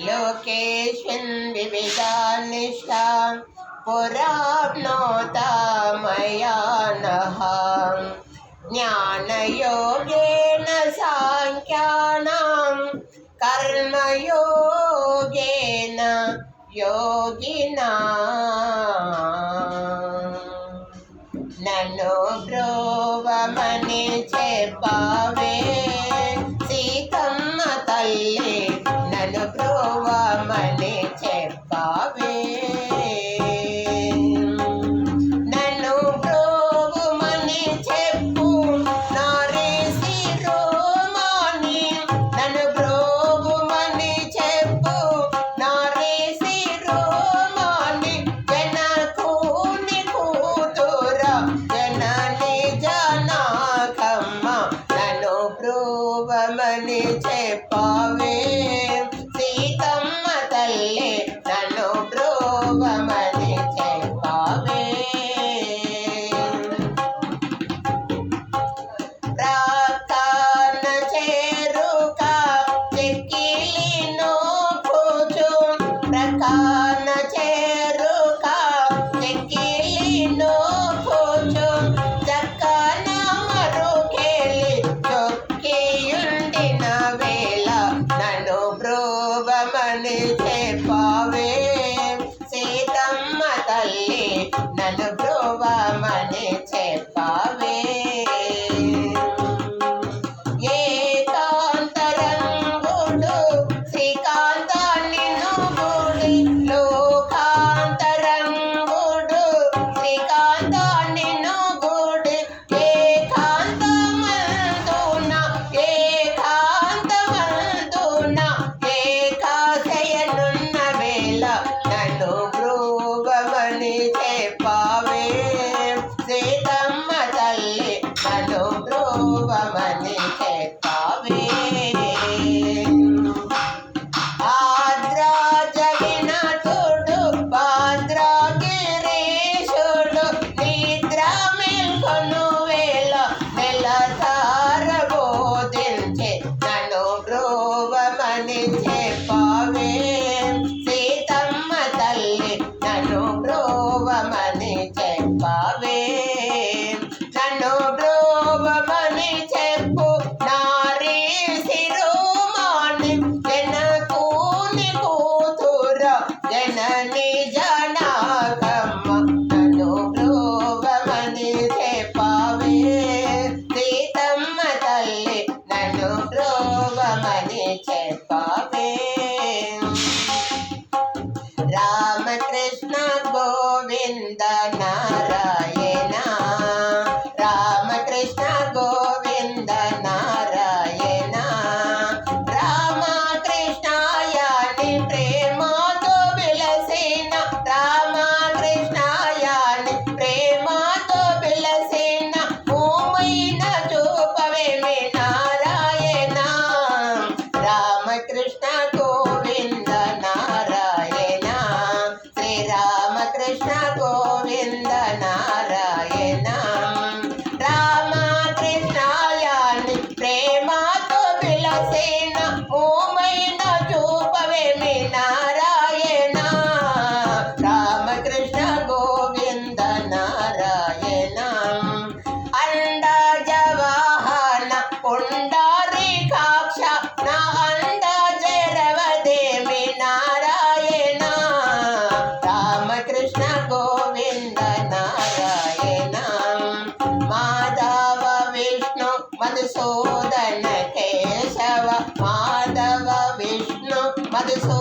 लोकेऽस्मिन् विविधानिष्ठा पुराप्नोता मया नः ज्ञानयोगेन साङ्ख्यानां कर्मयोगेन योगिना नन्नु ब्रोवमनि చెప్పవే సీతమ్మ తల్లి నన్ను బ్రోవమని చెప్పవే నన్ను బ్రోవమని చెప్పు నారీ శిరోమణి నన్ను బ్రోవమని చెప్పు నారీ శిరోమణి జనకుని కూతుర జనని జనకమ్మ నన్ను బ్రోవమని చెప్పవే సీతమ్మ తల్లి నన్ను బ్రోవమని చెప్పవే ప్రక్కన చేరుక చెక్కిలిను కూచు ప్రక్కన చేరుక చెక్కిలిను కూచు చక్కన మరుకెళ్ళి చొక్కియుండిన వేళ నన్ను బ్రోవమని చెప్పవే సీతమ్మ తల్లి నన్ను బ్రోవమని చెప్పవే ఏకాంతరంగుడు శ్రీకాంతాన్ని నుగుడి లోకాంతరంగుడు శ్రీకాంతాన్ని నుగుడి ఏకాంతమందున ఏకాశయనున్న వేళ నన్ను బ్రోవమని చెప్పవే సీతమ్మ తల్లి నన్ను బ్రోవమని చెప్పవే ఆద్రా జగినతుడు భద్రగిరీశుడు నిద్ర మేల్కొను వేళ నెలతార బోధించి నన్ను బ్రోవమని చెప్పవే సీతమ్మ తల్లి నన్ను బ్రోవమని చెప్పవే నన్ను బ్రోవమని చెప్పు నారీ శిరోమణి జనకుని కూతుర జనని జనకమ్మ నన్ను బ్రోవమని చెప్పవే సీతమ్మ తల్లి నన్ను బ్రోవమని చెప్పవే రామకృష్ణ గోవింద నారాయణ రామకృష్ణ గోవింద నారాయణ రామకృష్ణాయాని ప్రేమతో విలసిన రామకృష్ణాయాని ప్రేమతో విలసిన భూమైన చూపవేమి నారాయణ రామకృష్ణ గోవింద నారాయణ శ్రీరామకృష్ణ గోవింద నారాయణ రామకృష్ణాయాని ప్రేమతో విలసిన భూమైన చూపవేమి నారాయణ రామకృష్ణ గోవింద నారాయణ అండజవాహన పుండరీకాక్ష నా అండజరవదేమి నారాయణ రామకృష్ణ గోవింద నారాయణ మాధవ విష్ణు మధుసూదన కేశవ మాధవ విష్ణు మధుసూదన